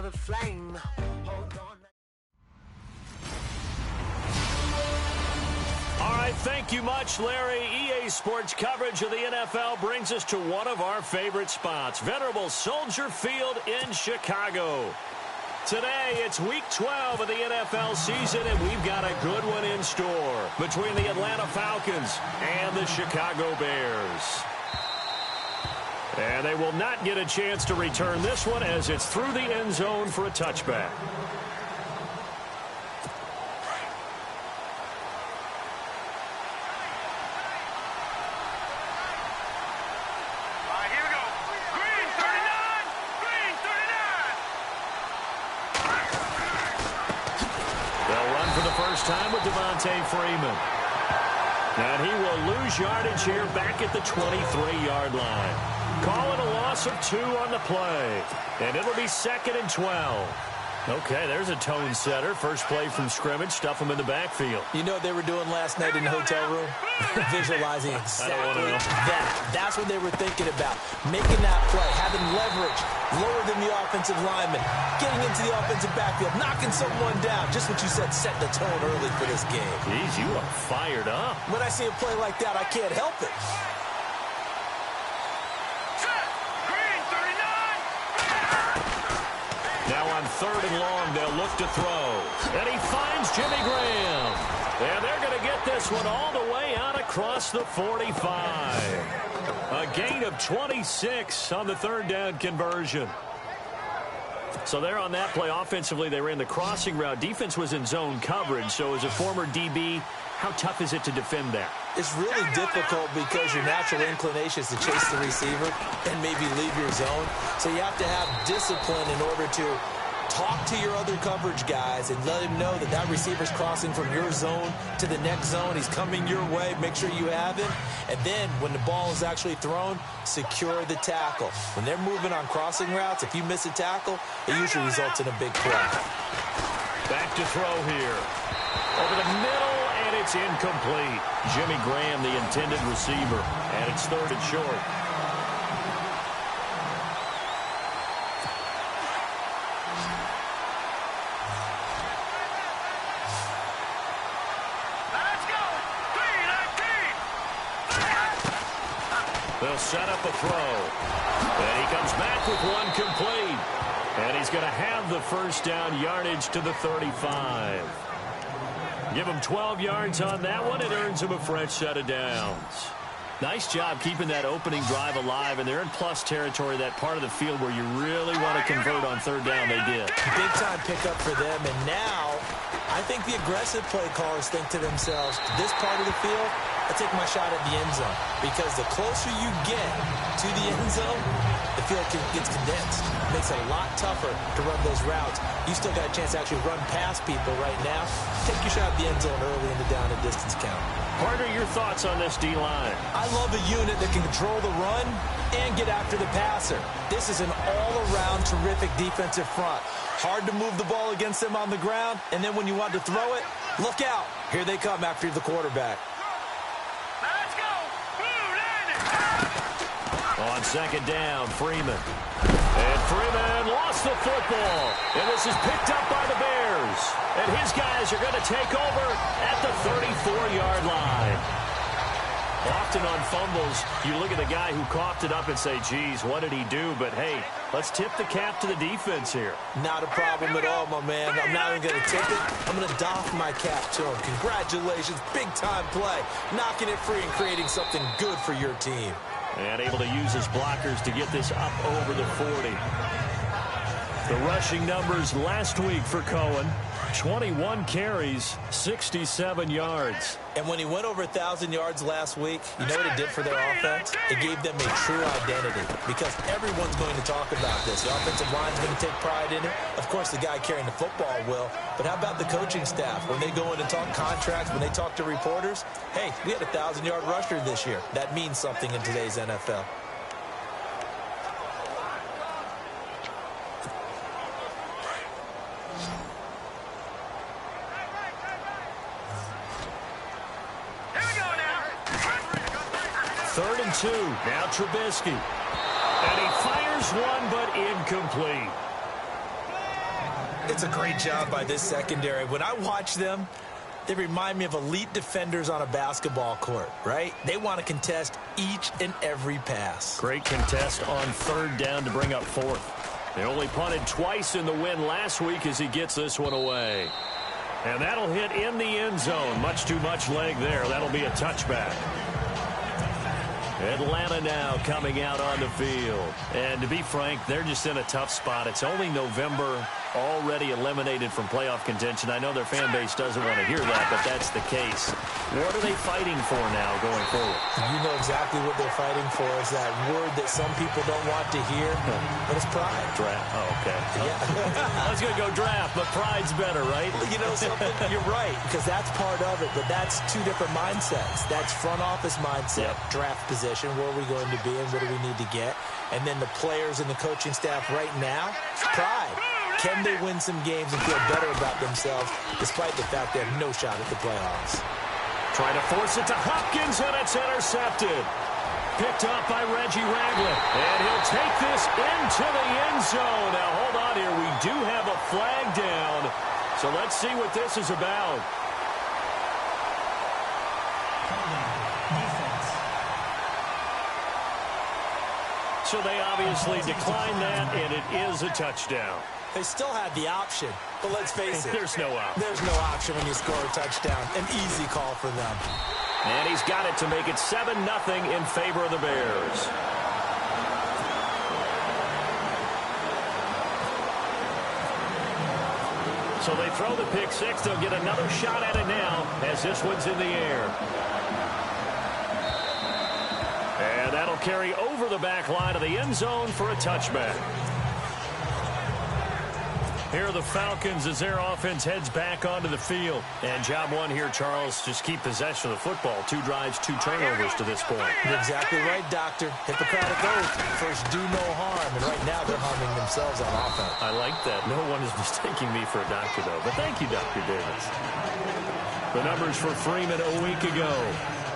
a flame. Hold on. All right, thank you much, Larry. EA Sports coverage of the NFL brings us to one of our favorite spots, venerable Soldier Field in Chicago. Today, it's Week 12 of the NFL season, and we've got a good one in store between the Atlanta Falcons and the Chicago Bears. And they will not get a chance to return this one as it's through the end zone for a touchback. Time with Devontae Freeman. And he will lose yardage here back at the 23-yard line. Call it a loss of 2 on the play. And it'll be 2nd and 12. Okay, there's a tone setter. First play from scrimmage. Stuff him in the backfield. You know what they were doing last night in the hotel room? Visualizing exactly that. That's what they were thinking about. Making that play, having leverage, lower than the offensive lineman, getting into the offensive backfield, knocking someone down. Just what you said, set the tone early for this game. Jeez, you are fired up. When I see a play like that, I can't help it. Now on 3rd and long, they'll look to throw. And he finds Jimmy Graham. And they're going to get this one all the way out across the 45. A gain of 26 on the 3rd down conversion. So they're on that play. Offensively, they ran the crossing route. Defense was in zone coverage. So as a former DB, how tough is it to defend that? It's really difficult because your natural inclination is to chase the receiver and maybe leave your zone. So you have to have discipline in order to talk to your other coverage guys and let him know that that receiver's crossing from your zone to the next zone. He's coming your way. Make sure you have him. And then when the ball is actually thrown, secure the tackle. When they're moving on crossing routes, if you miss a tackle, it usually results in a big play. Back to throw here. Over the middle, and it's incomplete. Jimmy Graham, the intended receiver, and it's 3rd and short. They'll set up a throw. And he comes back with one complete. And he's going to have the first down yardage to the 35. Give him 12 yards on that one. It earns him a fresh set of downs. Nice job keeping that opening drive alive, and they're in plus territory, that part of the field where you really want to convert on 3rd down. They did. Big-time pickup for them, and now I think the aggressive play callers think to themselves, this part of the field, I take my shot at the end zone, because the closer you get to the end zone, the field gets condensed. It makes it a lot tougher to run those routes. You still got a chance to actually run past people right now. Take your shot at the end zone early in the down and distance count. Partner, your thoughts on this D-line? I love a unit that can control the run and get after the passer. This is an all-around terrific defensive front. Hard to move the ball against them on the ground, and then when you want to throw it, look out. Here they come after the quarterback. Let's go. On 2nd down, Freeman. And Freeman lost the football. And this is picked up by the Bears. And his guys are going to take over at the 34-yard line. Often on fumbles, you look at the guy who coughed it up and say, geez, what did he do? But, hey, let's tip the cap to the defense here. Not a problem at all, my man. I'm not even going to tip it. I'm going to doff my cap to him. Congratulations. Big-time play. Knocking it free and creating something good for your team. And able to use his blockers to get this up over the 40. The rushing numbers last week for Cohen. 21 carries, 67 yards. And when he went over 1,000 yards last week, you know what it did for their offense? It gave them a true identity, because everyone's going to talk about this. The offensive line's going to take pride in it. Of course, the guy carrying the football will. But how about the coaching staff? When they go in and talk contracts, when they talk to reporters, hey, we had a 1,000-yard rusher this year. That means something in today's NFL. Third and 2. Now Trubisky. And he fires one, but incomplete. It's a great job by this secondary. When I watch them, they remind me of elite defenders on a basketball court, right? They want to contest each and every pass. Great contest on third down to bring up fourth. They only punted twice in the win last week as he gets this one away. And that'll hit in the end zone. Much too much leg there. That'll be a touchback. Atlanta now coming out on the field. And to be frank, they're just in a tough spot. It's only November, already eliminated from playoff contention. I know their fan base doesn't want to hear that, but that's the case. What are they fighting for now going forward? You know exactly what they're fighting for. Is that word that some people don't want to hear, but it's pride. Draft. Oh, okay. Yeah. I was going to go draft, but pride's better, right? You know something? You're right, because that's part of it, but that's two different mindsets. That's front office mindset, draft position, where are we going to be and what do we need to get? And then the players and the coaching staff right now, pride. Can they win some games and feel better about themselves despite the fact they have no shot at the playoffs? Trying to force it to Hopkins, and it's intercepted. Picked up by Reggie Ragland. And he'll take this into the end zone. Now, hold on here. We do have a flag down. So let's see what this is about. So they obviously declined that, and it is a touchdown. They still had the option, but let's face it. There's no option. There's no option when you score a touchdown. An easy call for them. And he's got it to make it 7-0 in favor of the Bears. So they throw the pick six. They'll get another shot at it now as this one's in the air. And that'll carry over the back line of the end zone for a touchback. Here are the Falcons as their offense heads back onto the field. And job one here, Charles, just keep possession of the football. 2 drives, 2 turnovers to this point. You're exactly right, Doctor. Hippocratic oath. First, do no harm. And right now, they're harming themselves on offense. I like that. No one is mistaking me for a doctor, though. But thank you, Dr. Davis. The numbers for Freeman a week ago.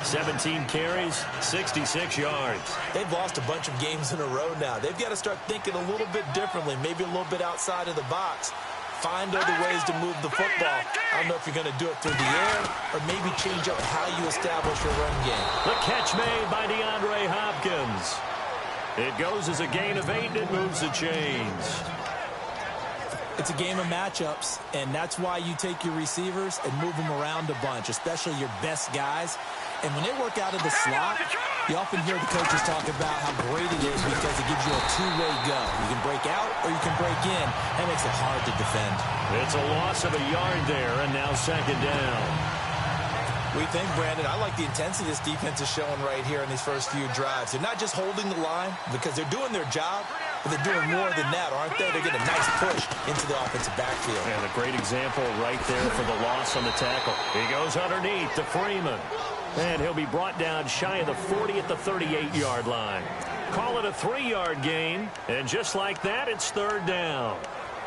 17 carries, 66 yards. They've lost a bunch of games in a row now. They've got to start thinking a little bit differently, maybe a little bit outside of the box. Find other ways to move the football. I don't know if you're going to do it through the air or maybe change up how you establish your run game. The catch made by DeAndre Hopkins. It goes as a gain of 8, and it moves the chains. It's a game of matchups, and that's why you take your receivers and move them around a bunch, especially your best guys. And when they work out of the slot, you often hear the coaches talk about how great it is because it gives you a two-way go. You can break out or you can break in. That makes it hard to defend. It's a loss of a yard there, and now second down. We think, Brandon, I like the intensity this defense is showing right here in these first few drives. They're not just holding the line because they're doing their job, but they're doing more than that, aren't they? They're getting a nice push into the offensive backfield. And a great example right there for the loss on the tackle. He goes underneath to Freeman. And he'll be brought down shy of the 40 at the 38-yard line. Call it a 3-yard gain. And just like that, it's third down.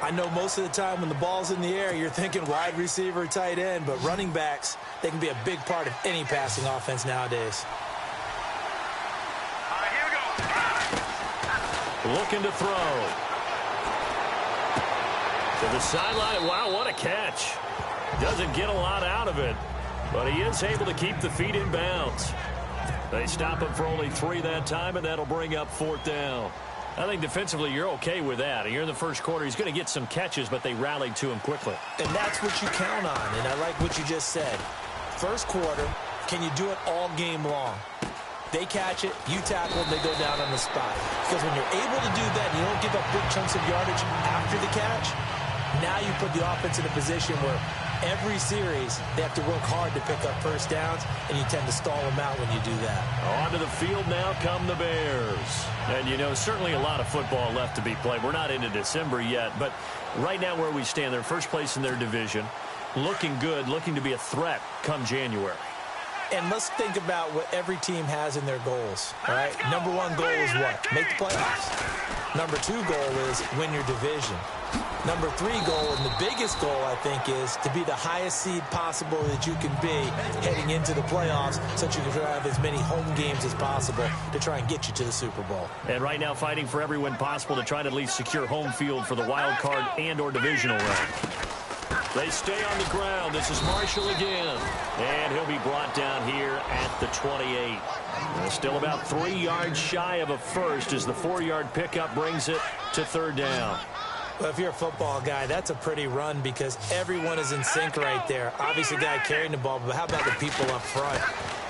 I know most of the time when the ball's in the air, you're thinking wide receiver, tight end, but running backs, they can be a big part of any passing offense nowadays. Here we go. Looking to throw. To the sideline. Wow, what a catch. Doesn't get a lot out of it, but he is able to keep the feet in bounds. They stop him for only 3 that time, and that'll bring up fourth down. I think defensively you're okay with that. Here in the first quarter, he's going to get some catches, but they rallied to him quickly. And that's what you count on, and I like what you just said. First quarter, can you do it all game long? They catch it, you tackle, they go down on the spot. Because when you're able to do that and you don't give up big chunks of yardage after the catch, now you put the offense in a position where every series they have to work hard to pick up first downs, and you tend to stall them out when you do that. Onto the field now come the Bears. And, you know, certainly a lot of football left to be played. We're not into December yet, but right now where we stand, they're first place in their division, looking good, looking to be a threat come January. And let's think about what every team has in their goals, all right? Number 1 goal is what? Make the playoffs. Number 2 goal is win your division. Number 3 goal, and the biggest goal, I think, is to be the highest seed possible that you can be heading into the playoffs so that you can have as many home games as possible to try and get you to the Super Bowl. And right now fighting for every win possible to try to at least secure home field for the wild card and or divisional round. They stay on the ground. This is Marshall again. And he'll be brought down here at the 28. Still about 3 yards shy of a first as the 4-yard pickup brings it to 3rd down. Well, if you're a football guy, that's a pretty run because everyone is in sync right there. Obviously, the guy carrying the ball, but how about the people up front?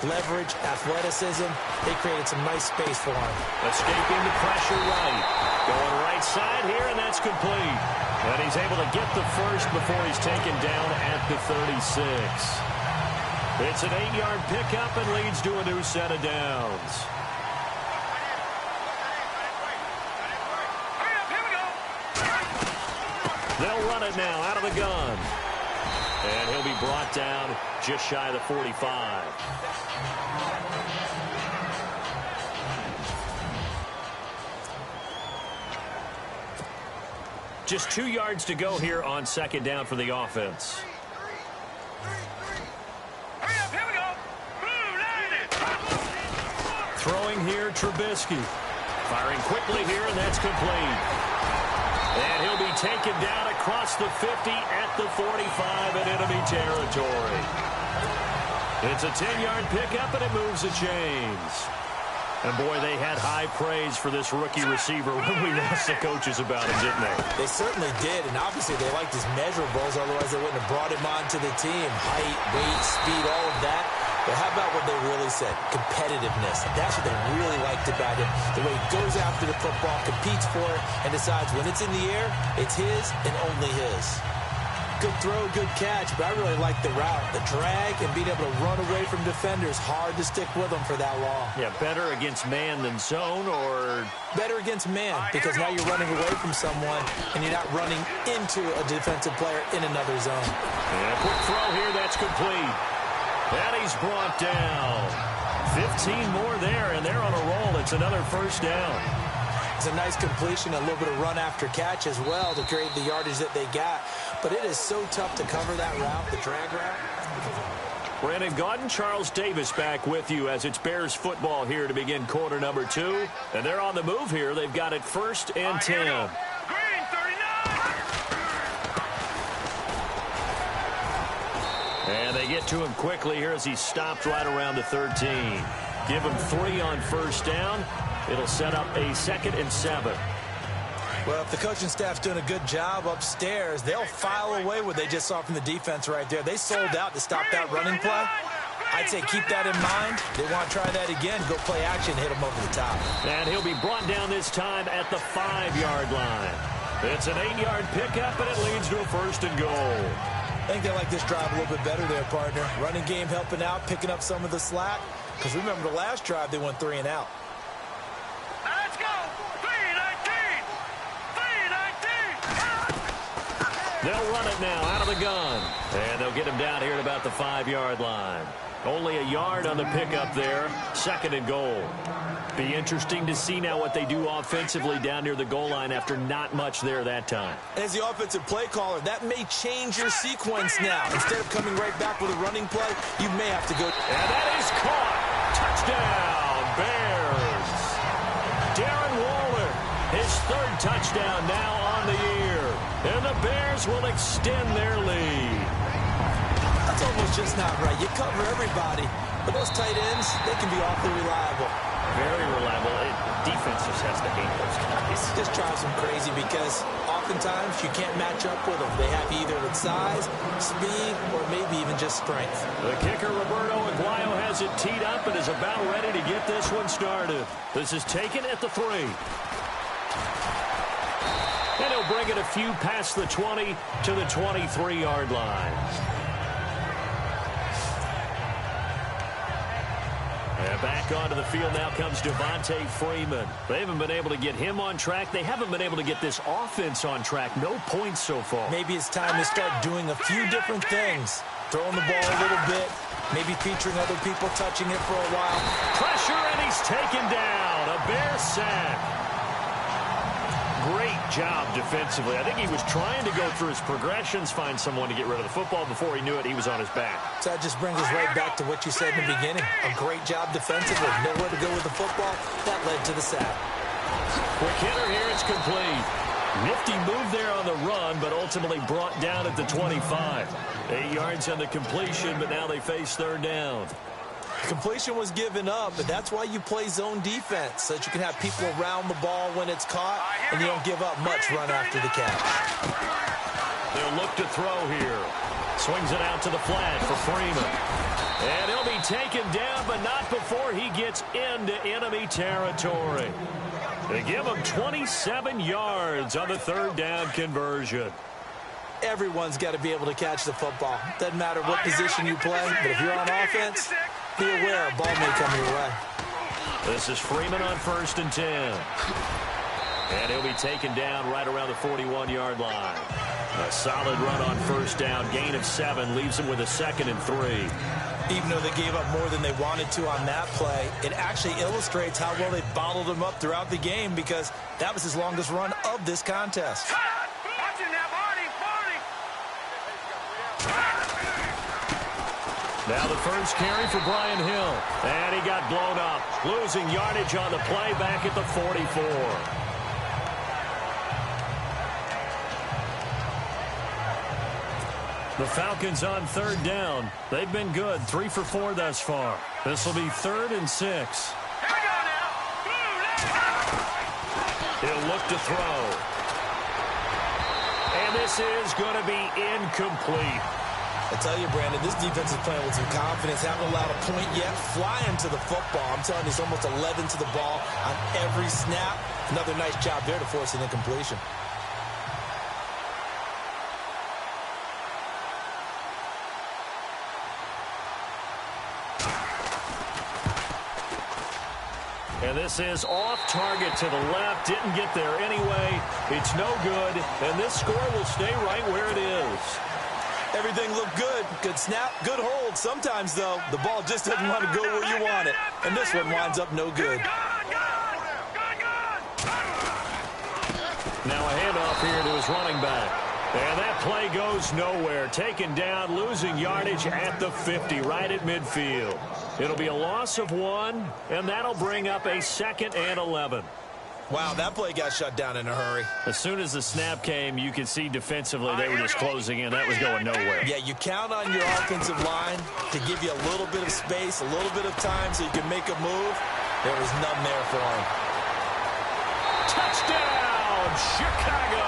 Leverage, athleticism, they created some nice space for him. Escaping the pressure right. Going right side here, and that's complete. And he's able to get the first before he's taken down at the 36. It's an 8-yard pickup and leads to a new set of downs. They'll run it now out of the gun. And he'll be brought down just shy of the 45. Just 2 yards to go here on 2nd down for the offense. Throwing here, Trubisky. Firing quickly here, and that's complete. And he'll be taken down across the 50 at the 45 in enemy territory. It's a 10-yard pickup, and it moves the chains. And, boy, they had high praise for this rookie receiver when we asked the coaches about him, didn't they? They certainly did, and obviously they liked his measurables, otherwise they wouldn't have brought him onto the team. Height, weight, speed, all of that. But how about what they really said? Competitiveness. That's what they really liked about him. The way he goes after the football, competes for it, and decides when it's in the air, it's his and only his. Good throw, good catch, but I really like the route, the drag, and being able to run away from defenders. Hard to stick with them for that long. Yeah, better against man than zone, or better against man, because now you're running away from someone, and you're not running into a defensive player in another zone. And a quick throw here, that's complete. And he's brought down. 15 more there, and they're on a roll. It's another 1st down. It's a nice completion, a little bit of run after catch as well to create the yardage that they got. But it is so tough to cover that route, the drag route. Brandon Gaudin, Charles Davis back with you as it's Bears football here to begin quarter number 2. And they're on the move here. They've got it 1st and 10. Green 39. And they get to him quickly here as he stopped right around the 13. Give him 3 on 1st down. It'll set up a 2nd and 7. Well, if the coaching staff's doing a good job upstairs, they'll file away what they just saw from the defense right there. They sold out to stop that running play. I'd say keep that in mind. They want to try that again, go play action, hit them over the top. And he'll be brought down this time at the 5-yard line. It's an 8-yard pickup, and it leads to a 1st and goal. I think they like this drive a little bit better there, partner. Running game helping out, picking up some of the slack. Because remember the last drive, they went 3 and out. Let's go. 319. 319. They'll run it now out of the gun. And they'll get him down here at about the 5-yard line. Only a yard on the pickup there. 2nd and goal. Be interesting to see now what they do offensively down near the goal line after not much there that time. As the offensive play caller, that may change your sequence now. Instead of coming right back with a running play, you may have to go. And that is caught. Touchdown, Bears. Darren Waller, his 3rd touchdown now on the year. And the Bears will extend their lead. That's almost just not right. You cover everybody. But those tight ends, they can be awfully reliable. Very reliable. Defense just has to hate those guys. Just drives them crazy because oftentimes you can't match up with them. They have either with size, speed, or maybe even just strength. The kicker, Roberto Aguayo, has it teed up and is about ready to get this one started. This is taken at the 3. And he'll bring it a few past the 20 to the 23-yard line. And back onto the field now comes Devontae Freeman. They haven't been able to get him on track. They haven't been able to get this offense on track. No points so far. Maybe it's time to start doing a few different things. Throwing the ball a little bit. Maybe featuring other people touching it for a while. Pressure, and he's taken down. A Bear sack. Great job defensively. I think he was trying to go through his progressions, find someone to get rid of the football. Before he knew it, he was on his back. So that just brings us right back to what you said in the beginning. A great job defensively. Nowhere to go with the football. That led to the sack. Quick hitter here. It's complete. Nifty move there on the run, but ultimately brought down at the 25. 8 yards on the completion, but now they face third down. Completion was given up, but that's why you play zone defense, so that you can have people around the ball when it's caught, and you don't give up much run after the catch. They'll look to throw here. Swings it out to the flat for Freeman. And he'll be taken down, but not before he gets into enemy territory. They give him 27 yards on the third down conversion. Everyone's got to be able to catch the football. Doesn't matter what position you play, but if you're on offense, be aware a ball may come your way. This is Freeman on 1st and 10. And he'll be taken down right around the 41-yard line. A solid run on 1st down. Gain of 7 leaves him with a 2nd and 3. Even though they gave up more than they wanted to on that play, it actually illustrates how well they bottled him up throughout the game, because that was his longest run of this contest. Now the first carry for Brian Hill. And he got blown up. Losing yardage on the play back at the 44. The Falcons on 3rd down. They've been good. 3 for 4 thus far. This will be 3rd and 6. He'll look to throw. And this is going to be incomplete. I tell you, Brandon, this defense is playing with some confidence. Haven't allowed a point yet. Flying to the football. I'm telling you, it's almost 11 to the ball on every snap. Another nice job there to force an incompletion. And this is off target to the left. Didn't get there anyway. It's no good. And this score will stay right where it is. Everything looked good. Good snap, good hold. Sometimes, though, the ball just doesn't want to go where you want it. And this one winds up no good. Now a handoff here to his running back. And that play goes nowhere. Taken down, losing yardage at the 50, right at midfield. It'll be a loss of 1, and that'll bring up a 2nd and 11. Wow, that play got shut down in a hurry. As soon as the snap came, you could see defensively they were just closing in. That was going nowhere. Yeah, you count on your offensive line to give you a little bit of space, a little bit of time so you can make a move. There was none there for him. Touchdown, Chicago!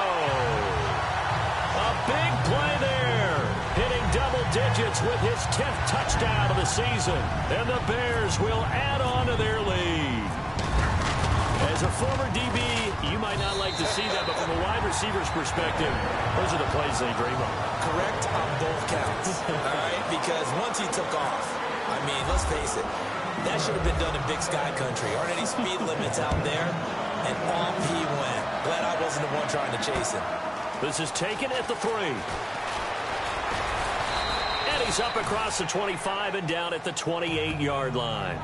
A big play there. Hitting double digits with his 10th touchdown of the season. And the Bears will add on to their lead. As a former DB, you might not like to see that, but from a wide receiver's perspective, those are the plays they dream of. Correct on both counts, all right? Because once he took off, I mean, let's face it, that should have been done in Big Sky Country. Aren't any speed limits out there? And off he went. Glad I wasn't the one trying to chase him. This is taken at the 3. And he's up across the 25 and down at the 28-yard line.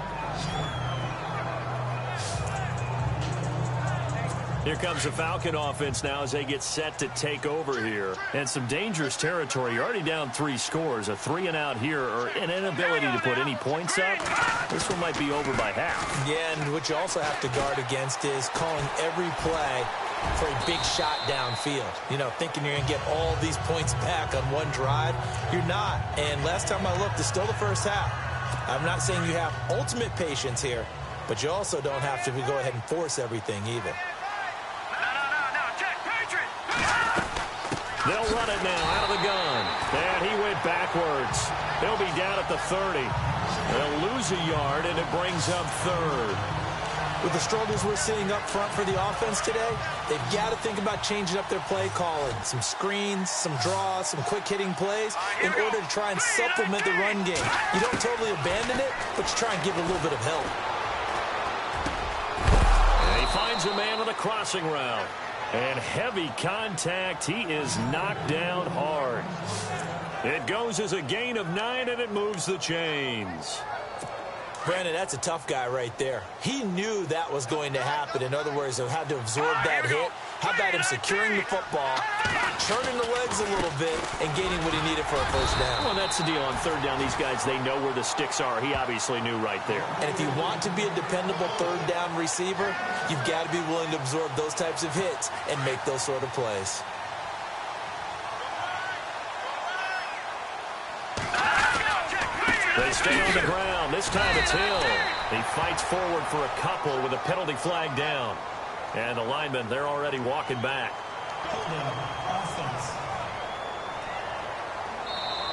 Here comes the Falcon offense now as they get set to take over here. And some dangerous territory. You're already down 3 scores. A 3-and-out here, or an inability to put any points up. This one might be over by half. Yeah, and what you also have to guard against is calling every play for a big shot downfield. You know, thinking you're going to get all these points back on one drive. You're not. And last time I looked, it's still the first half. I'm not saying you have ultimate patience here, but you also don't have to go ahead and force everything either. They'll run it now out of the gun. And he went backwards. They'll be down at the 30. They'll lose a yard, and it brings up 3rd. With the struggles we're seeing up front for the offense today, they've got to think about changing up their play calling. Some screens, some draws, some quick-hitting plays in order to try and supplement the run game. You don't totally abandon it, but you try and give it a little bit of help. And he finds a man on the crossing route. And heavy contact. He is knocked down hard. It goes as a gain of 9, and it moves the chains. Brandon, that's a tough guy right there. He knew that was going to happen. In other words, he had to absorb that hit. How about him securing the football, turning the legs a little bit, and gaining what he needed for a first down? Well, that's the deal. On third down, these guys, they know where the sticks are. He obviously knew right there. And if you want to be a dependable third down receiver, you've got to be willing to absorb those types of hits and make those sort of plays. They stay on the ground. This time it's Hill. He fights forward for a couple with a penalty flag down. And the linemen, they're already walking back.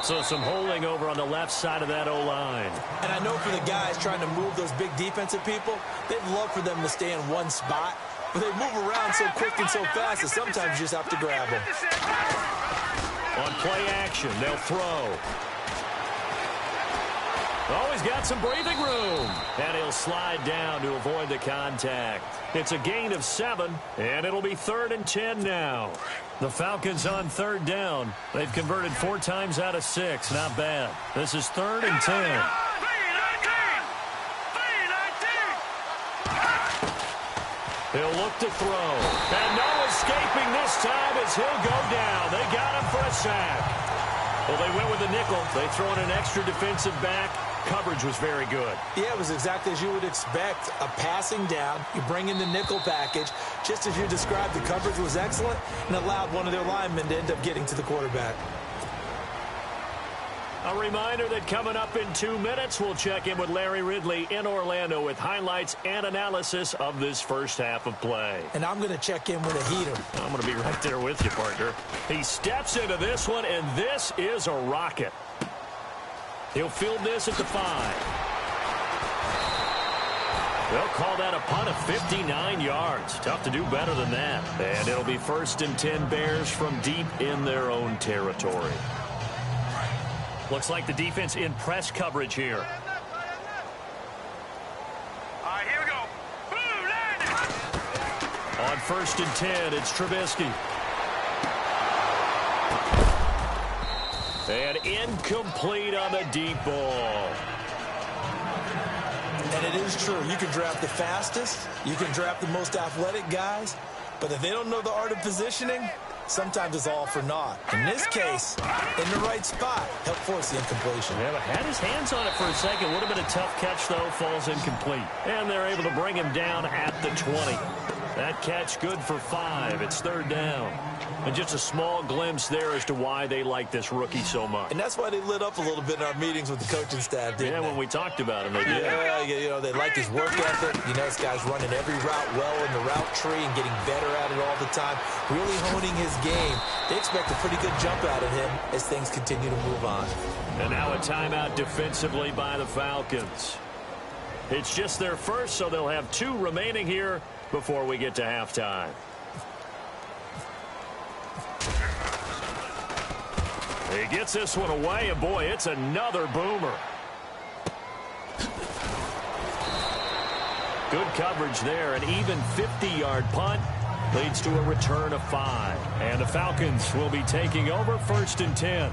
So some holding over on the left side of that O-line. And I know for the guys trying to move those big defensive people, they'd love for them to stay in one spot. But they move around so quick and so fast that sometimes you just have to grab them. On play action, they'll throw. Always got some breathing room. And he'll slide down to avoid the contact. It's a gain of 7, and it'll be 3rd and 10 now. The Falcons on third down. They've converted 4 times out of 6. Not bad. This is 3rd and 10. He'll look to throw. And no escaping this time as he'll go down. They got him for a sack. Well, they went with a nickel. They throw in an extra defensive back. Coverage was very good. Yeah, it was exactly as you would expect. A passing down. You bring in the nickel package. Just as you described, the coverage was excellent and allowed one of their linemen to end up getting to the quarterback. A reminder that coming up in 2 minutes, we'll check in with Larry Ridley in Orlando with highlights and analysis of this first half of play. And I'm going to check in with a heater. I'm going to be right there with you, partner. He steps into this one, and this is a rocket. He'll field this at the 5. They'll call that a punt of 59 yards. Tough to do better than that. And it'll be 1st and 10 Bears from deep in their own territory. Looks like the defense in press coverage here. All right, here we go. Boom, landed. On 1st and 10, it's Trubisky. And incomplete on the deep ball. And it is true. You can draft the fastest. You can draft the most athletic guys. But if they don't know the art of positioning, sometimes it's all for naught. In this case, in the right spot, help force the incompletion. Yeah, but had his hands on it for a second. Would have been a tough catch, though. Falls incomplete. And they're able to bring him down at the 20. That catch good for 5. It's 3rd down. And just a small glimpse there as to why they like this rookie so much. And that's why they lit up a little bit in our meetings with the coaching staff, didn't they? When we talked about him, they did. Yeah, you know, they like his work ethic. You know, this guy's running every route well in the route tree and getting better at it all the time, really honing his game. They expect a pretty good jump out of him as things continue to move on. And now a timeout defensively by the Falcons. It's just their first, so they'll have 2 remaining here before we get to halftime. He gets this one away, and boy, it's another boomer. Good coverage there. An even 50-yard punt leads to a return of 5. And the Falcons will be taking over 1st and 10.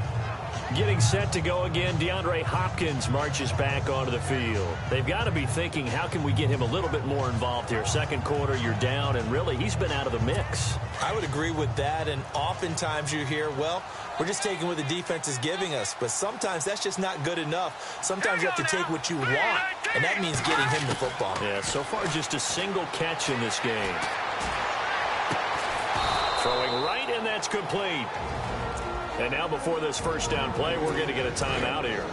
Getting set to go again, DeAndre Hopkins marches back onto the field. They've got to be thinking, how can we get him a little bit more involved here? Second quarter, you're down, and really, he's been out of the mix. I would agree with that, and oftentimes you hear, well, we're just taking what the defense is giving us. But sometimes that's just not good enough. Sometimes you have to take what you want, and that means getting him the football. Yeah, so far just a single catch in this game. Throwing right, and that's complete. And now before this first down play, we're going to get a timeout here,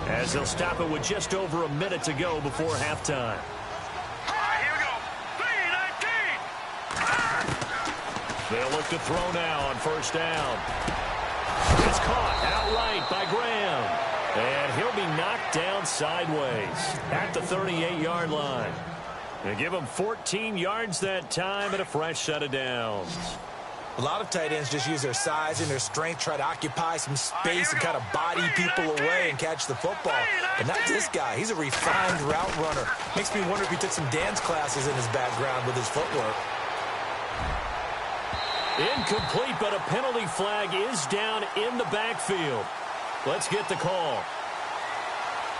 as they'll stop it with just over a minute to go before halftime. All right, here we go. 3-19. They'll look to throw now on 1st down. It's caught outright by Graham. And he'll be knocked down sideways at the 38-yard line. They give him 14 yards that time and a fresh set of downs. A lot of tight ends just use their size and their strength, try to occupy some space and kind of body people away and catch the football. But not this guy. He's a refined route runner. Makes me wonder if he took some dance classes in his background with his footwork. Incomplete, but a penalty flag is down in the backfield. Let's get the call.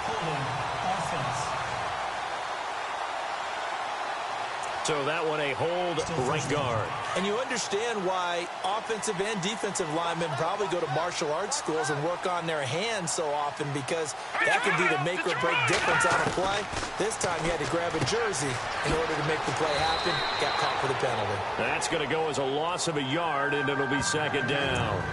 Holding offense. So that one a hold right guard. And you understand why offensive and defensive linemen probably go to martial arts schools and work on their hands so often, because that can be the make or break difference on a play. This time he had to grab a jersey in order to make the play happen. Got caught for the penalty. That's going to go as a loss of a yard, and it'll be second down.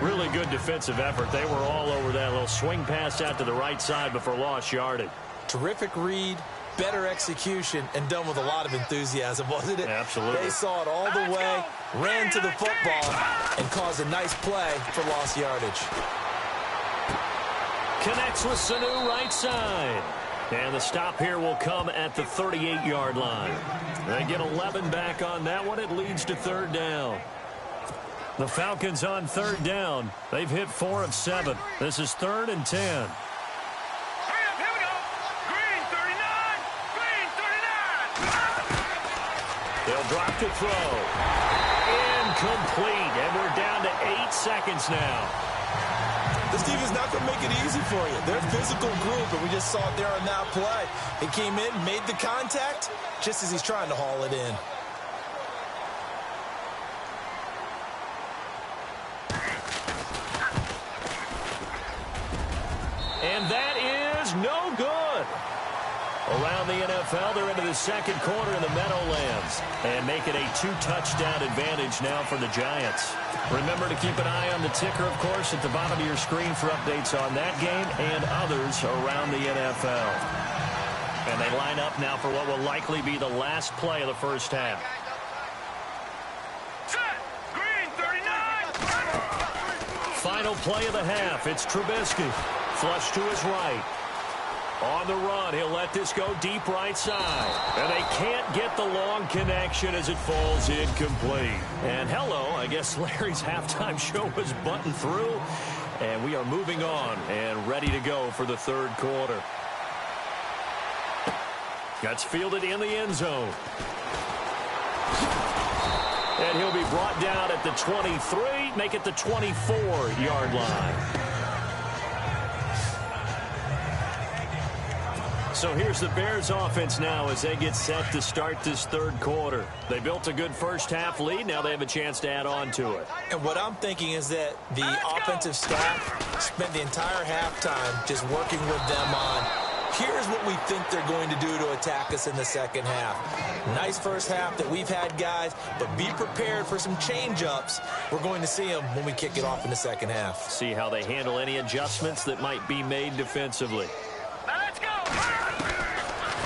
Really good defensive effort. They were all over that little swing pass out to the right side before lost yardage. Terrific read, better execution, and done with a lot of enthusiasm, wasn't it? Absolutely. They saw it all the way, ran to the football, and caused a nice play for lost yardage. Connects with Sanu right side. And the stop here will come at the 38-yard line. They get 11 back on that one. It leads to third down. The Falcons on third down. They've hit 4 of 7. This is 3rd and 10. Here we go. Green 39. Green 39. They'll drop to throw. Incomplete. And we're down to 8 seconds now. This team is not going to make it easy for you. They're a physical group, and we just saw it there on that play. He came in, made the contact, just as he's trying to haul it in. And that is no good. Around the NFL, they're into the second quarter in the Meadowlands and make it a 2-touchdown advantage now for the Giants. Remember to keep an eye on the ticker, of course, at the bottom of your screen for updates on that game and others around the NFL. And they line up now for what will likely be the last play of the first half. Set. Green 39. Final play of the half. It's Trubisky. Flush to his right. On the run, he'll let this go deep right side. And they can't get the long connection as it falls incomplete. And hello, I guess Larry's halftime show was buttoned through. And we are moving on and ready to go for the third quarter. That's fielded in the end zone. And he'll be brought down at the 23, make it the 24-yard line. So here's the Bears offense now as they get set to start this third quarter. They built a good first half lead. Now they have a chance to add on to it. And what I'm thinking is that the offensive staff spent the entire halftime just working with them on, here's what we think they're going to do to attack us in the second half. Nice first half that we've had, guys, but be prepared for some change-ups. We're going to see them when we kick it off in the second half. See how they handle any adjustments that might be made defensively. Now let's go.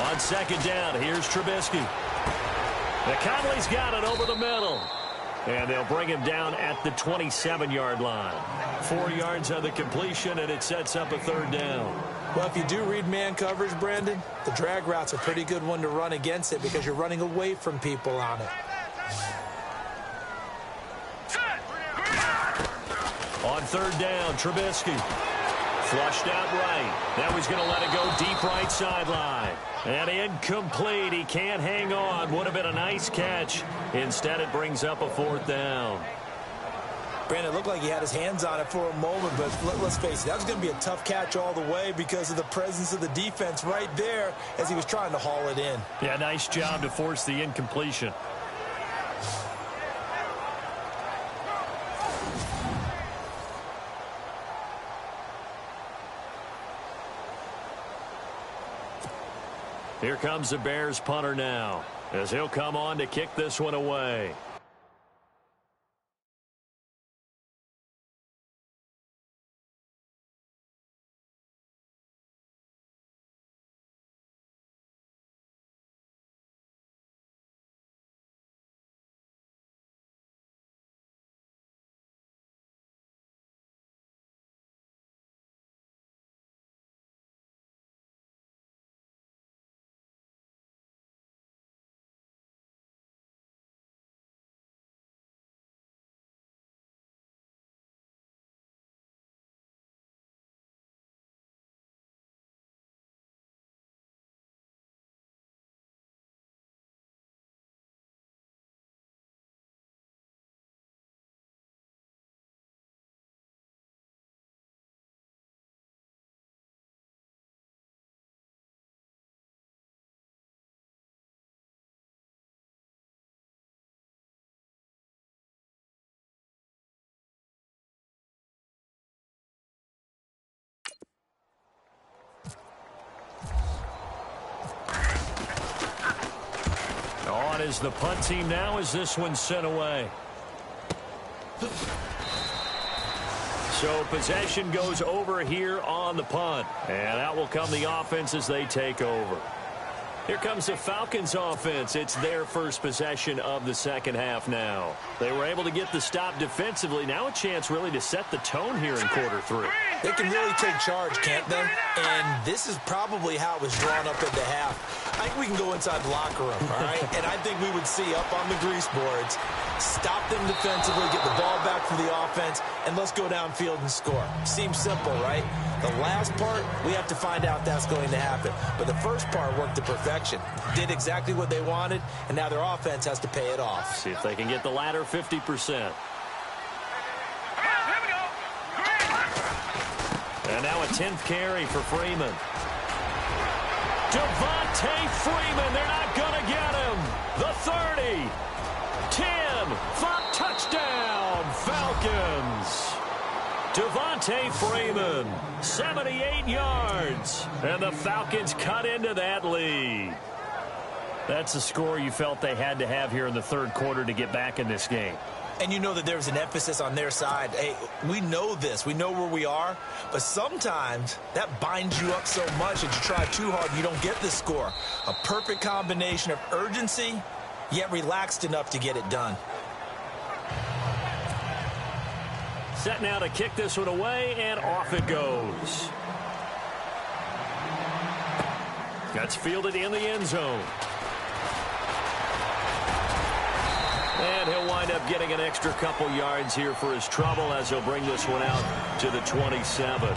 On second down, here's Trubisky. Conley's got it over the middle. And they'll bring him down at the 27-yard line. 4 yards on the completion, and it sets up a third down. Well, if you do read man coverage, Brandon, the drag route's a pretty good one to run against it because you're running away from people on it. Set. On third down, Trubisky. Flushed out right. Now he's going to let it go deep right sideline. And incomplete. He can't hang on. Would have been a nice catch. Instead, it brings up a fourth down. Brandon, it looked like he had his hands on it for a moment, but let's face it, that was going to be a tough catch all the way because of the presence of the defense right there as he was trying to haul it in. Yeah, nice job to force the incompletion. Here comes the Bears punter now as he'll come on to kick this one away. start as the punt team now as this one's sent away. So possession goes over here on the punt. And out will come the offense as they take over. Here comes the Falcons offense. It's their first possession of the second half now. They were able to get the stop defensively. Now a chance really to set the tone here in quarter three. They can really take charge, can't they? And this is probably how it was drawn up at the half. I think we can go inside the locker room, all right? And I think we would see up on the grease boards, stop them defensively, get the ball back for the offense, and let's go downfield and score. Seems simple, right? The last part, we have to find out that's going to happen. But the first part worked to perfection. Did exactly what they wanted, and now their offense has to pay it off. See if they can get the latter 50%. And now a 10th carry for Freeman. Devontae Freeman, they're not going to get him. The 30, 10, 5, touchdown, Falcons. Devontae Freeman, 78 yards. And the Falcons cut into that lead. That's the score you felt they had to have here in the third quarter to get back in this game. And you know that there's an emphasis on their side. Hey, we know this. We know where we are. But sometimes that binds you up so much that you try too hard, you don't get the score. A perfect combination of urgency, yet relaxed enough to get it done. Set now to kick this one away, and off it goes. That's fielded in the end zone. And he'll wind up getting an extra couple yards here for his trouble as he'll bring this one out to the 27.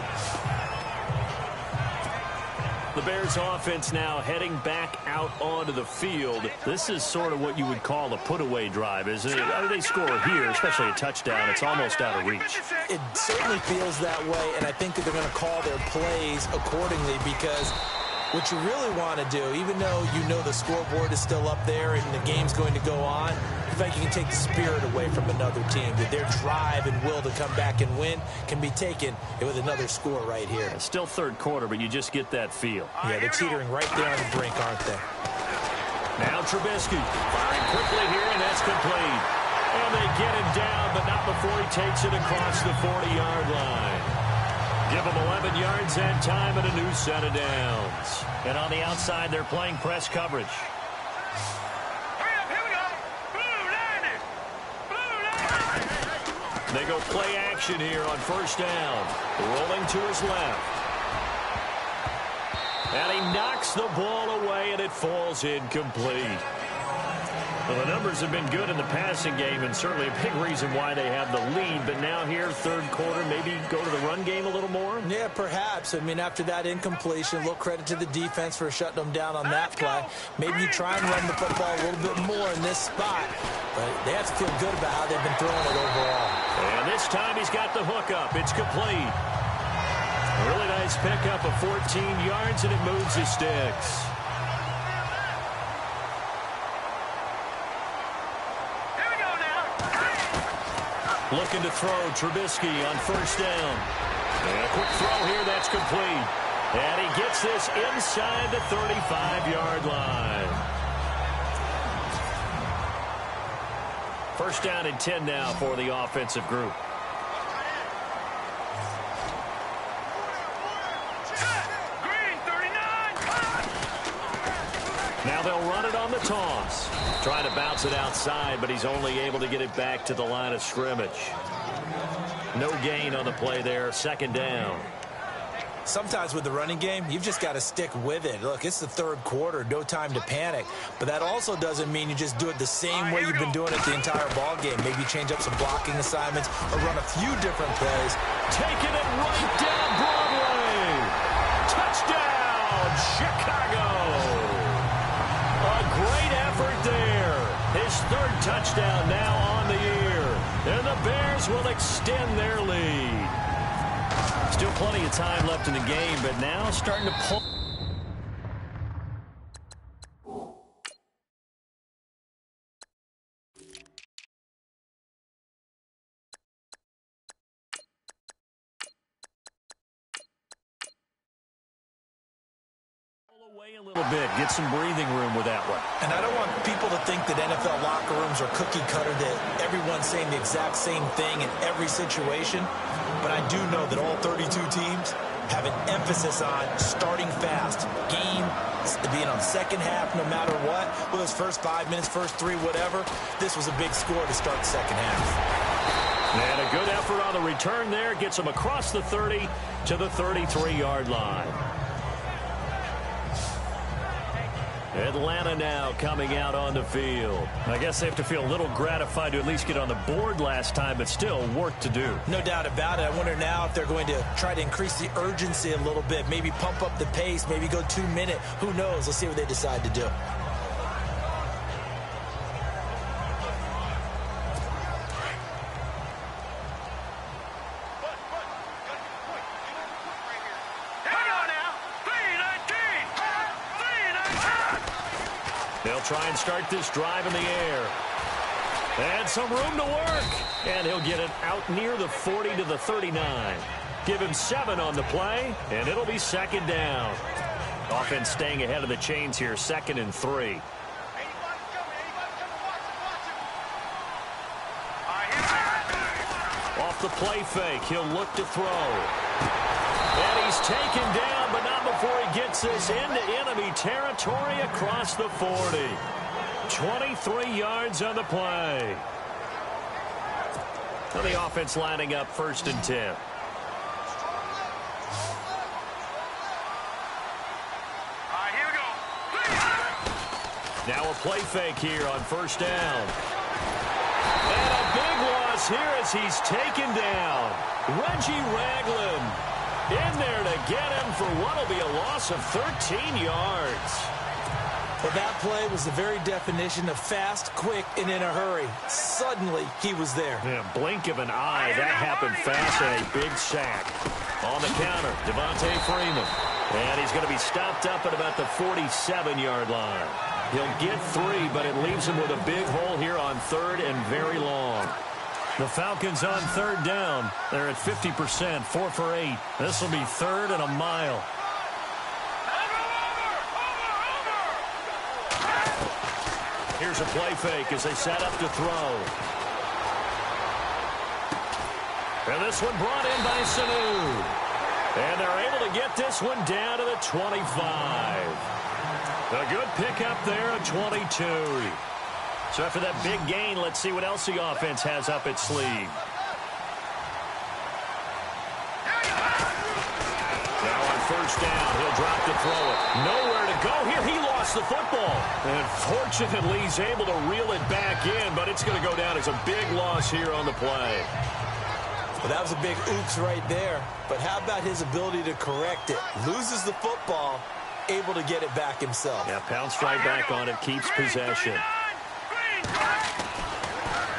The Bears offense now heading back out onto the field. This is sort of what you would call a put-away drive, isn't it? They score here, especially a touchdown. It's almost out of reach. It certainly feels that way, and I think that they're going to call their plays accordingly because what you really want to do, even though you know the scoreboard is still up there and the game's going to go on, I think you can take the spirit away from another team. That their drive and will to come back and win can be taken with another score right here. It's still third quarter, but you just get that feel. Yeah, they're teetering right there on the brink, aren't they? Now Trubisky firing quickly here, and that's complete. And they get him down, but not before he takes it across the 40-yard line. Give him 11 yards and time and a new set of downs. And on the outside, they're playing press coverage. They go play action here on first down. Rolling to his left. And he knocks the ball away, and it falls incomplete. Well, the numbers have been good in the passing game, and certainly a big reason why they have the lead. But now here, third quarter, maybe go to the run game a little more? Yeah, perhaps. I mean, after that incompletion, a little credit to the defense for shutting them down on that play. Maybe you try and run the football a little bit more in this spot. But they have to feel good about how they've been throwing it overall. And this time he's got the hookup. It's complete. A really nice pickup of 14 yards, and it moves the sticks. Looking to throw, Trubisky on first down. And a quick throw here, that's complete. And he gets this inside the 35-yard line. First down and 10 now for the offensive group. Now they'll run it on the toss. Trying to bounce it outside, but he's only able to get it back to the line of scrimmage. No gain on the play there. Second down. Sometimes with the running game, you've just got to stick with it. Look, it's the third quarter, no time to panic. But that also doesn't mean you just do it the same way you've been doing it the entire ball game. Maybe change up some blocking assignments or run a few different plays. Taking it right down Broadway. Touchdown, Chicago. A great effort there. His third touchdown now on the year. And the Bears will extend their lead. Still plenty of time left in the game, but now starting to pull. away a little bit, get some breathing room with that one. And I don't want people to think that NFL locker rooms are cookie cutter, that everyone's saying the exact same thing in every situation. But I do know that all 32 teams have an emphasis on starting fast. Game being on second half no matter what. Well, those first 5 minutes, first 3, whatever. This was a big score to start the second half. And a good effort on the return there. Gets them across the 30 to the 33-yard line. Atlanta now coming out on the field. I guess they have to feel a little gratified to at least get on the board last time, but still work to do. No doubt about it. I wonder now if they're going to try to increase the urgency a little bit, maybe pump up the pace, maybe go 2-minute. Who knows? Let's see what they decide to do. They'll try and start this drive in the air. And some room to work. And he'll get it out near the 40 to the 39. Give him 7 on the play, and it'll be second down. Offense staying ahead of the chains here, 2nd and 3. Off the play fake, he'll look to throw. And he's taken down, but not before he gets this into enemy territory across the 40. 23 yards on the play. So the offense lining up 1st and 10. Now a play fake here on 1st down. And a big loss here as he's taken down. Reggie Ragland in there to get him for what will be a loss of 13 yards. Well, that play was the very definition of fast, quick, and in a hurry. Suddenly, he was there. Yeah, blink of an eye, that happened fast, and a big sack. On the counter, Devontae Freeman. And he's going to be stopped up at about the 47-yard line. He'll get 3, but it leaves him with a big hole here on 3rd and very long. The Falcons on 3rd down. They're at 50%, 4 for 8. This will be 3rd and a mile. Here's a play fake as they set up to throw. And this one brought in by Sanu. And they're able to get this one down to the 25. A good pickup there at 22. So after that big gain, let's see what else the offense has up its sleeve. Now on 1st down, he'll drop to throw it. Nowhere to go here. He lost the football. And fortunately, he's able to reel it back in, but it's going to go down as a big loss here on the play. Well, that was a big oops right there. But how about his ability to correct it? Loses the football, able to get it back himself. Yeah, pounced right back on it, keeps possession.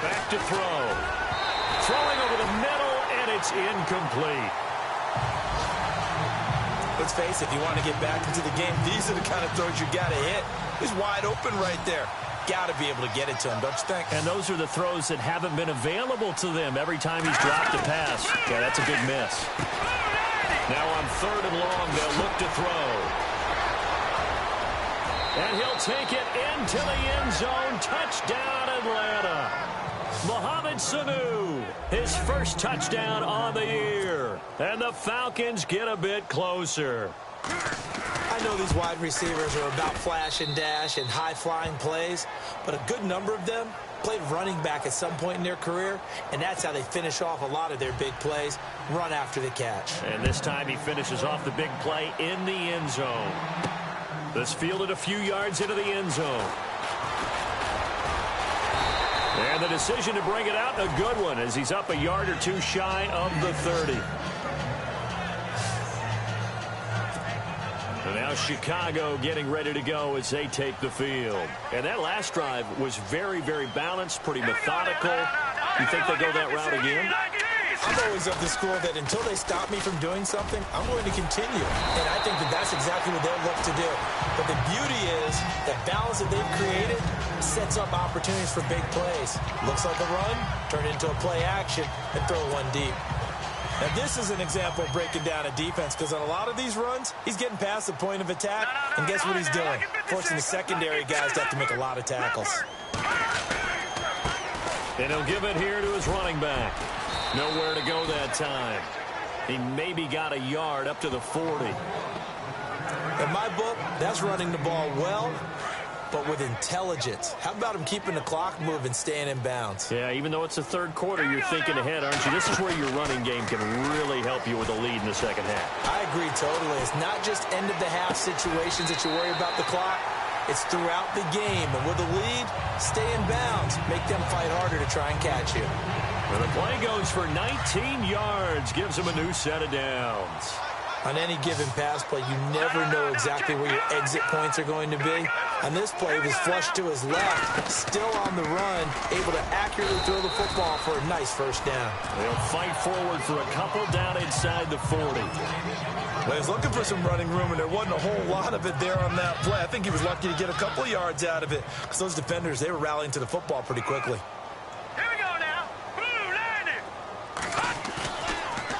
Back to throw. Throwing over the middle, and it's incomplete. Let's face it, if you want to get back into the game, these are the kind of throws you got to hit. He's wide open right there. Got to be able to get it to him, don't you think? And those are the throws that haven't been available to them every time he's dropped a pass. Yeah, that's a big miss. Now on 3rd and long, they'll look to throw. And he'll take it into the end zone. Touchdown, Atlanta. Mohamed Sanu, his first touchdown on the year. And the Falcons get a bit closer. I know these wide receivers are about flash and dash and high-flying plays, but a good number of them played running back at some point in their career, and that's how they finish off a lot of their big plays, run after the catch. And this time he finishes off the big play in the end zone. This fielded a few yards into the end zone. And the decision to bring it out, a good one, as he's up a yard or 2 shy of the 30. And now Chicago getting ready to go as they take the field. And that last drive was very, very balanced, pretty methodical. You think they go that route again? I'm always of the school that until they stop me from doing something, I'm going to continue. And I think that that's exactly what they'll look to do. But the beauty is that balance that they've created sets up opportunities for big plays. Looks like a run, turn into a play action, and throw one deep. Now, this is an example of breaking down a defense, because on a lot of these runs, he's getting past the point of attack, and guess what he's doing? Forcing the secondary guys to have to make a lot of tackles. And he'll give it here to his running back. Nowhere to go that time. He maybe got a yard up to the 40. In my book, that's running the ball well, but with intelligence. How about him keeping the clock moving, staying in bounds? Yeah, even though it's the third quarter, you're thinking ahead, aren't you? This is where your running game can really help you with a lead in the second half. I agree totally. It's not just end-of-the-half situations that you worry about the clock. It's throughout the game. And with a lead, stay in bounds. Make them fight harder to try and catch you. And the play goes for 19 yards. Gives him a new set of downs. On any given pass play, you never know exactly where your exit points are going to be. On this play, he was flushed to his left, still on the run, able to accurately throw the football for a nice first down. They'll fight forward for a couple down inside the 40. Well, he was looking for some running room, and there wasn't a whole lot of it there on that play. I think he was lucky to get a couple yards out of it, because those defenders, they were rallying to the football pretty quickly. Here we go now. Blue landing.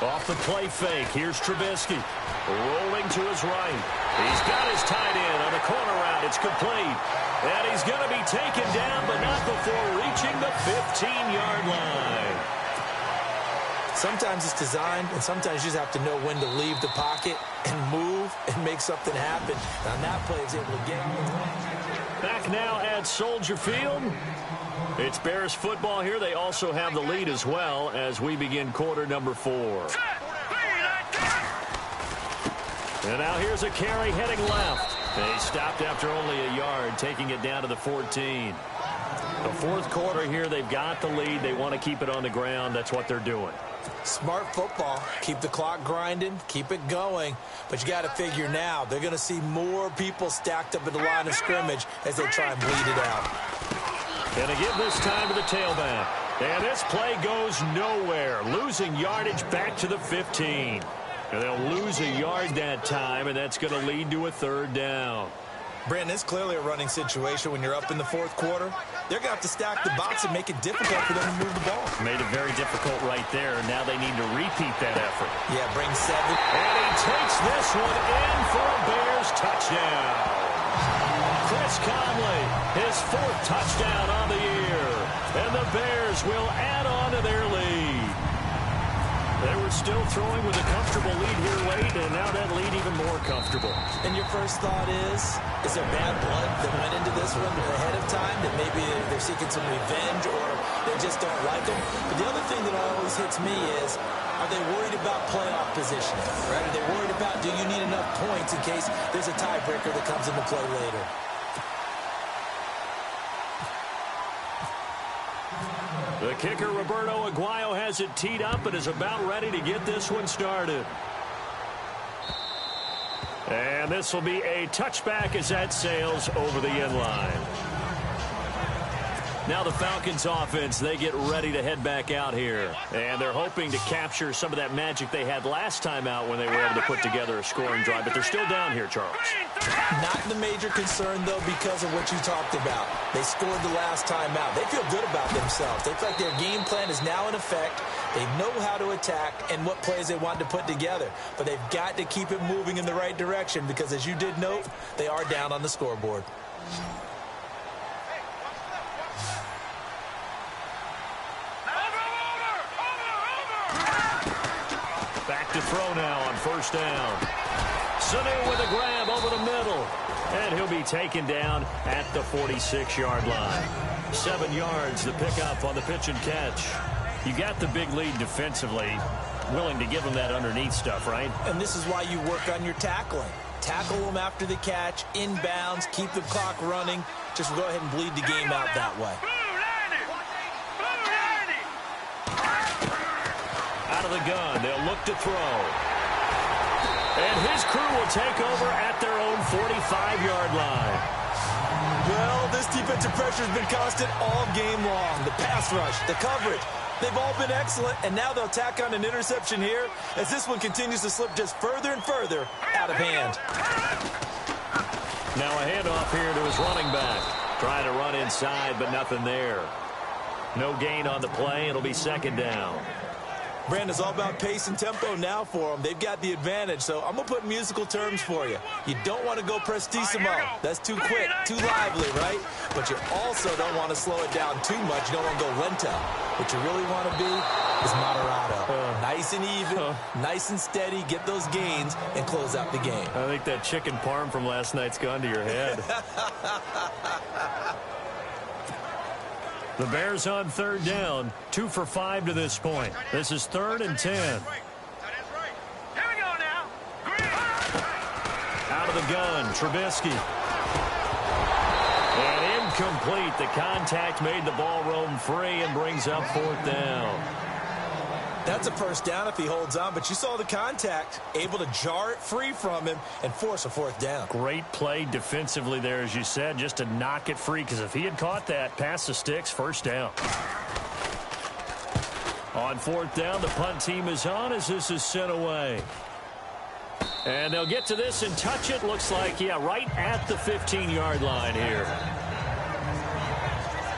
Off the play fake, here's Trubisky. Rolling to his right. He's got his tight end on the corner route. It's complete. And he's going to be taken down, but not before reaching the 15-yard line. Sometimes it's designed, and sometimes you just have to know when to leave the pocket and move and make something happen. And on that play, he's able to get on the line. Back now at Soldier Field. It's Bears football here. They also have the lead as well as we begin quarter number 4. And now here's a carry heading left. They stopped after only a yard, taking it down to the 14. The fourth quarter here, they've got the lead. They want to keep it on the ground. That's what they're doing. Smart football. Keep the clock grinding. Keep it going. But you got to figure now, they're going to see more people stacked up in the line of scrimmage as they try and bleed it out. And to give this time to the tailback. And this play goes nowhere. Losing yardage back to the 15. And they'll lose a yard that time, and that's going to lead to a third down. Brandon, it's clearly a running situation when you're up in the fourth quarter. They're going to have to stack the box and make it difficult for them to move the ball. Made it very difficult right there. Now they need to repeat that effort. Yeah, bring 7. And he takes this one in for a Bears touchdown. Chris Conley, his 4th touchdown on the year. And the Bears will add on to their lead. They were still throwing with a comfortable lead here late, and now that lead even more comfortable. And your first thought is there bad blood that went into this one ahead of time, that maybe they're seeking some revenge or they just don't like them? But the other thing that always hits me is, are they worried about playoff positioning? Right? Are they worried about, do you need enough points in case there's a tiebreaker that comes into play later? The kicker, Roberto Aguayo, has it teed up and is about ready to get this one started. And this will be a touchback as that sails over the end line. Now the Falcons offense, they get ready to head back out here. And they're hoping to capture some of that magic they had last time out when they were able to put together a scoring drive. But they're still down here, Charles. Not the major concern, though, because of what you talked about. They scored the last time out. They feel good about themselves. They feel like their game plan is now in effect. They know how to attack and what plays they want to put together. But they've got to keep it moving in the right direction because, as you did note, they are down on the scoreboard. Back to throw now on first down. Sanu with a grab over the middle. And he'll be taken down at the 46-yard line. 7 yards, the pickup on the pitch and catch. You got the big lead defensively. Willing to give them that underneath stuff, right? And this is why you work on your tackling. Tackle them after the catch, inbounds, keep the clock running. Just go ahead and bleed the game out that way. Out of the gun, they'll look to throw. And his crew will take over at their own 45-yard line. Well, this defensive pressure has been constant all game long. The pass rush, the coverage, they've all been excellent, and now they'll tack on an interception here as this one continues to slip just further and further out of hand. Now a handoff here to his running back. Trying to run inside, but nothing there. No gain on the play. It'll be second down. Brandon, it's all about pace and tempo now for them. They've got the advantage, so I'm going to put musical terms for you. You don't want to go prestissimo. That's too quick, too lively, right? But you also don't want to slow it down too much. You don't want to go lento. What you really want to be is moderato. Nice and even, nice and steady, get those gains, and close out the game. I think that chicken parm from last night's gone to your head. The Bears on third down, 2 for 5 to this point. This is 3rd and 10. Here we go now. Out of the gun, Trubisky. And incomplete. The contact made the ball roam free and brings up 4th down. That's a first down if he holds on, but you saw the contact, able to jar it free from him and force a 4th down. Great play defensively there, as you said, just to knock it free, because if he had caught that, past the sticks, first down. On 4th down, the punt team is on as this is sent away. And they'll get to this and touch it. Looks like, yeah, right at the 15-yard line here.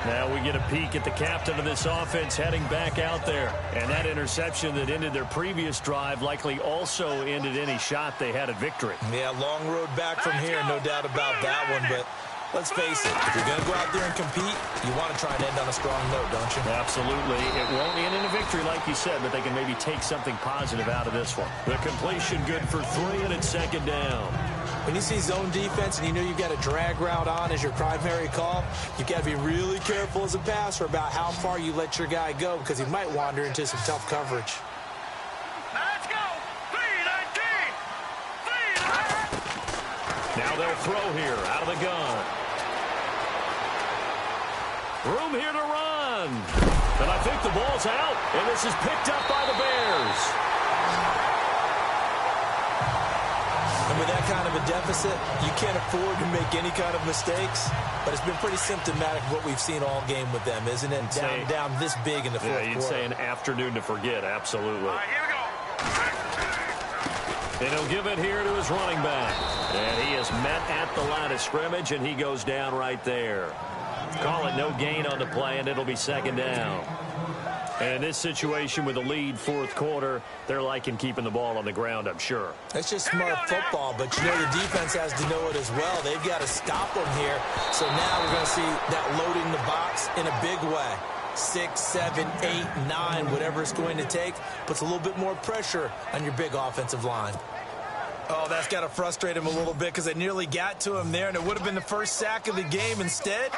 Now we get a peek at the captain of this offense heading back out there. And that interception that ended their previous drive likely also ended any shot they had at victory. Yeah, long road back from here, no doubt about that one. But let's face it, if you're going to go out there and compete, you want to try and end on a strong note, don't you? Absolutely. It won't end in a victory like you said, but they can maybe take something positive out of this one. The completion good for 3, and it's 2nd down. When you see zone defense and you know you've got a drag route on as your primary call, you've got to be really careful as a passer about how far you let your guy go, because he might wander into some tough coverage. Let's go. 3-19. Now they'll throw here out of the gun. Room here to run. And I think the ball's out, and this is picked up by the Bears. And with that kind of a deficit, you can't afford to make any kind of mistakes. But it's been pretty symptomatic of what we've seen all game with them, isn't it? Down this big in the fourth quarter. You'd say an afternoon to forget, absolutely. All right, here we go. And he'll give it here to his running back. And he is met at the line of scrimmage, and he goes down right there. Call it no gain on the play, and it'll be 2nd down. And in this situation with a lead 4th quarter, they're liking keeping the ball on the ground, I'm sure. That's just smart football, but you know the defense has to know it as well. They've got to stop them here. So now we're going to see that loading the box in a big way. 6, 7, 8, 9, whatever it's going to take, puts a little bit more pressure on your big offensive line. Oh, that's got to frustrate him a little bit, because they nearly got to him there, and it would have been the first sack of the game. Instead,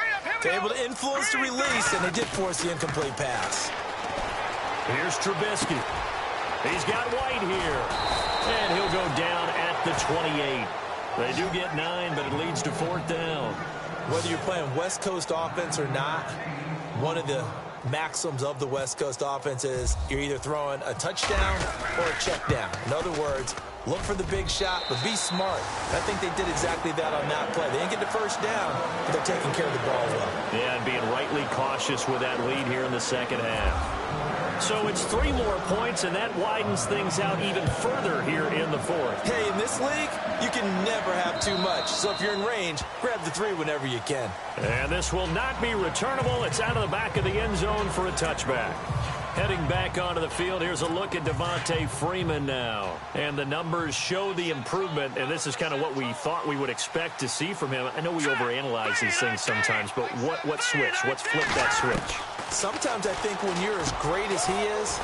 they're able to influence the release, and they did force the incomplete pass. Here's Trubisky. He's got White here. And he'll go down at the 28. They do get 9, but it leads to 4th down. Whether you're playing West Coast offense or not, one of the maxims of the West Coast offense is you're either throwing a touchdown or a check down. In other words, look for the big shot, but be smart. I think they did exactly that on that play. They didn't get the first down, but they're taking care of the ball well. Yeah, and being rightly cautious with that lead here in the 2nd half. So it's 3 more points, and that widens things out even further here in the 4th. Hey, in this league, you can never have too much. So if you're in range, grab the 3 whenever you can. And this will not be returnable. It's out of the back of the end zone for a touchback. Heading back onto the field, here's a look at Devontae Freeman now. And the numbers show the improvement, and this is kind of what we thought we would expect to see from him. I know we overanalyze these things sometimes, but what switch? What's flipped that switch? Sometimes I think when you're as great as he is,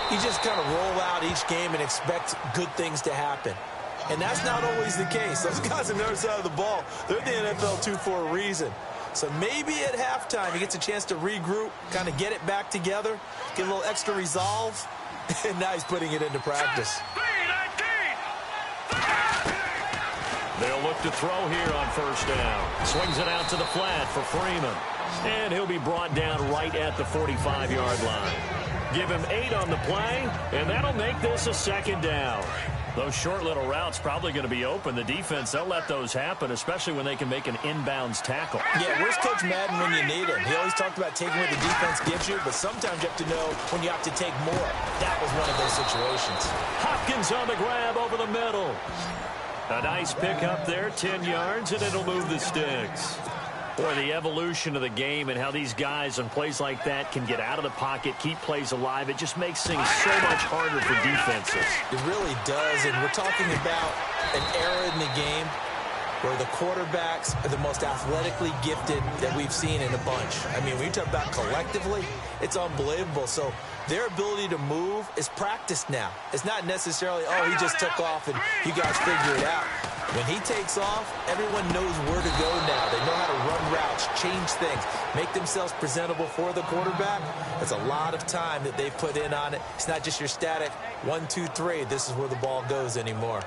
you just kind of roll out each game and expect good things to happen. And that's not always the case. Those guys on the other side of the ball, they're the NFL 2 for a reason. So maybe at halftime he gets a chance to regroup, kind of get it back together, get a little extra resolve, and now he's putting it into practice. They'll look to throw here on 1st down. Swings it out to the flat for Freeman. And he'll be brought down right at the 45-yard line. Give him 8 on the play, and that'll make this a 2nd down. Those short little routes probably going to be open. The defense, they'll let those happen, especially when they can make an inbounds tackle. Yeah, where's Coach Madden when you need him? He always talked about taking what the defense gives you, but sometimes you have to know when you have to take more. That was one of those situations. Hopkins on the grab over the middle. A nice pick up there, 10 yards, and it'll move the sticks. Boy, the evolution of the game and how these guys on plays like that can get out of the pocket, keep plays alive, it just makes things so much harder for defenses. It really does, and we're talking about an era in the game where the quarterbacks are the most athletically gifted that we've seen in a bunch. I mean, when you talk about collectively, it's unbelievable. So their ability to move is practiced now. It's not necessarily, oh, he just took off and you guys figure it out. When he takes off, everyone knows where to go now. They know how to run routes, change things, make themselves presentable for the quarterback. That's a lot of time that they've put in on it. It's not just your static 1, 2, 3. This is where the ball goes anymore.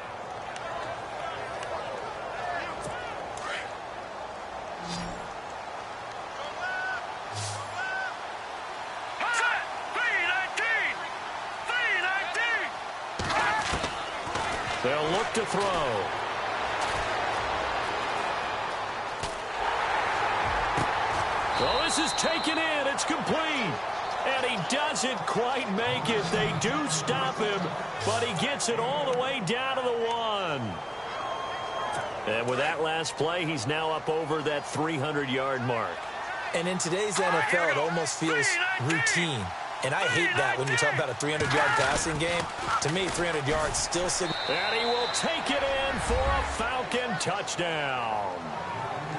They'll look to throw. Well, this is taken in. It's complete. And he doesn't quite make it. They do stop him, but he gets it all the way down to the 1. And with that last play, he's now up over that 300-yard mark. And in today's NFL, it almost feels routine. And I hate that when you talk about a 300-yard passing game. To me, 300 yards still significant. And he will take it in for a Falcon touchdown.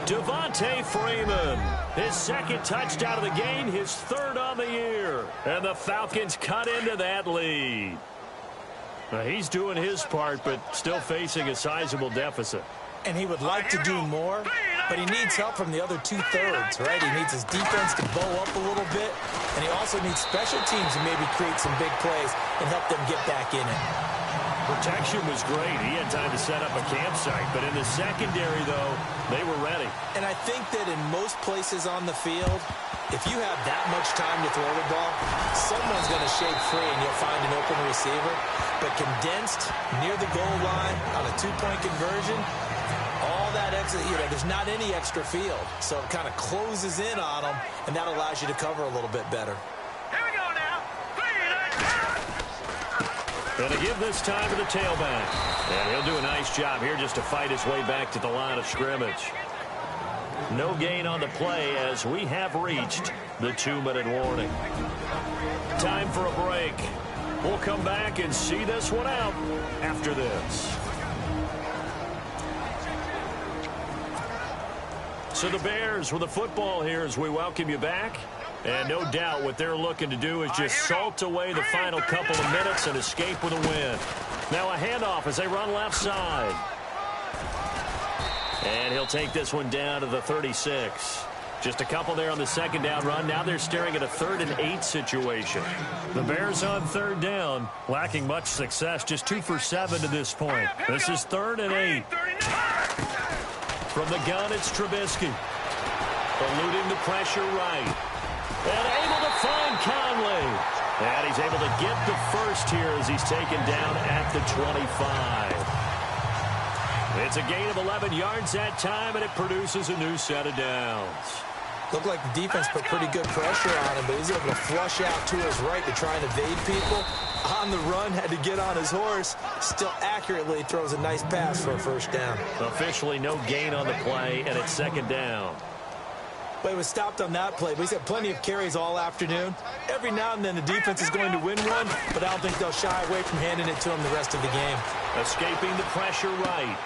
Devontae Freeman, his second touchdown of the game, his third on the year. And the Falcons cut into that lead. Now, he's doing his part, but still facing a sizable deficit. And he would like to do more, but he needs help from the other 2/3, right? He needs his defense to bow up a little bit, and he also needs special teams to maybe create some big plays and help them get back in it. Protection was great. He had time to set up a campsite, but in the secondary, though, they were ready. And I think that in most places on the field, if you have that much time to throw the ball, someone's going to shake free and you'll find an open receiver. But condensed near the goal line on a 2-point conversion, all that extra, there's not any extra field. So it kind of closes in on them, and that allows you to cover a little bit better. Here we go now. Going to give this time to the tailback. And he'll do a nice job here just to fight his way back to the line of scrimmage. No gain on the play as we have reached the 2-minute warning. Time for a break. We'll come back and see this one out after this. So the Bears with the football here as we welcome you back. And no doubt what they're looking to do is just salt away the final couple of minutes and escape with a win. Now a handoff as they run left side. And he'll take this one down to the 36. Just a couple there on the second down run. Now they're staring at a 3rd and 8 situation. The Bears on 3rd down, lacking much success, just 2 for 7 to this point. This is 3rd and 8. From the gun, it's Trubisky. Eluding the pressure right. And able to find Conley. And he's able to get the first here as he's taken down at the 25. It's a gain of 11 yards that time, and it produces a new set of downs. Looked like the defense put pretty good pressure on him, but he's able to flush out to his right to try and evade people. On the run, had to get on his horse. Still accurately throws a nice pass for a first down. Officially no gain on the play, and it's 2nd down. But he was stopped on that play. But he's had plenty of carries all afternoon. Every now and then the defense is going to win one, but I don't think they'll shy away from handing it to him the rest of the game. Escaping the pressure right.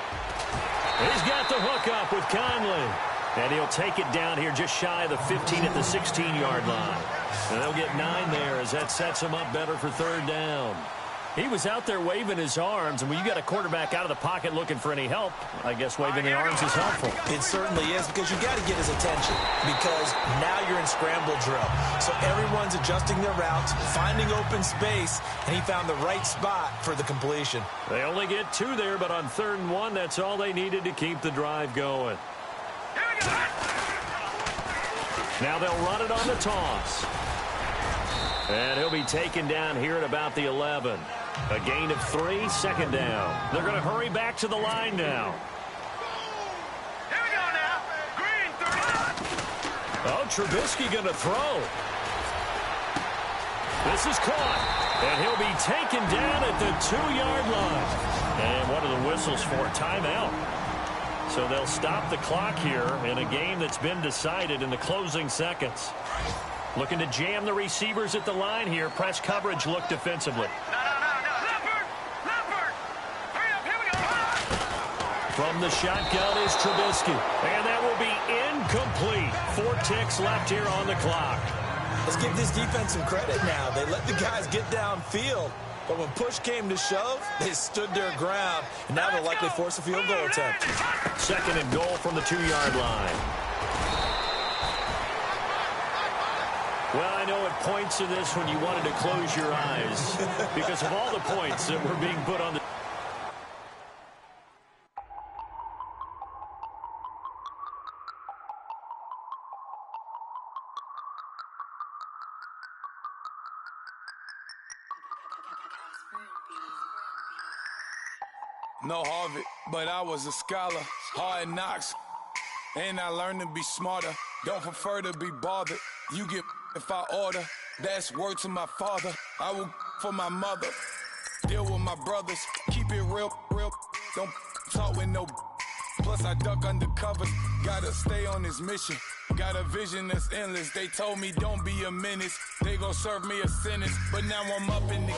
He's got the hook up with Conley. And he'll take it down here just shy of the 15 at the 16-yard line. And they'll get 9 there as that sets him up better for 3rd down. He was out there waving his arms, and when you got a quarterback out of the pocket looking for any help, I guess waving the arms is helpful. It certainly is, because you got to get his attention, because now you're in scramble drill. So everyone's adjusting their routes, finding open space, and he found the right spot for the completion. They only get 2 there, but on 3rd and 1, that's all they needed to keep the drive going. Now they'll run it on the toss. And he'll be taken down here at about the 11. A gain of 3, 2nd down. They're going to hurry back to the line now. Here we go now. Green 39. Oh, Trubisky going to throw. This is caught. And he'll be taken down at the 2-yard line. And what are the whistles for? Timeout. So they'll stop the clock here in a game that's been decided in the closing seconds. Looking to jam the receivers at the line here. Press coverage look defensively. From the shotgun is Trubisky. And that will be incomplete. 4 ticks left here on the clock. Let's give this defense some credit now. They let the guys get downfield. But when push came to shove, they stood their ground. And now they'll likely force a field goal attempt. 2nd and goal from the 2-yard line. Well, I know at points of this when you wanted to close your eyes because of all the points that were being put on the... No Harvard, but I was a scholar. Hard knocks, and I learned to be smarter. Don't prefer to be bothered. You get if I order. That's word to my father. I will for my mother. Deal with my brothers. Keep it real. Don't talk with no. Plus I duck under covers. Gotta stay on this mission. Got a vision that's endless. They told me don't be a menace. They gon' serve me a sentence. But now I'm up in the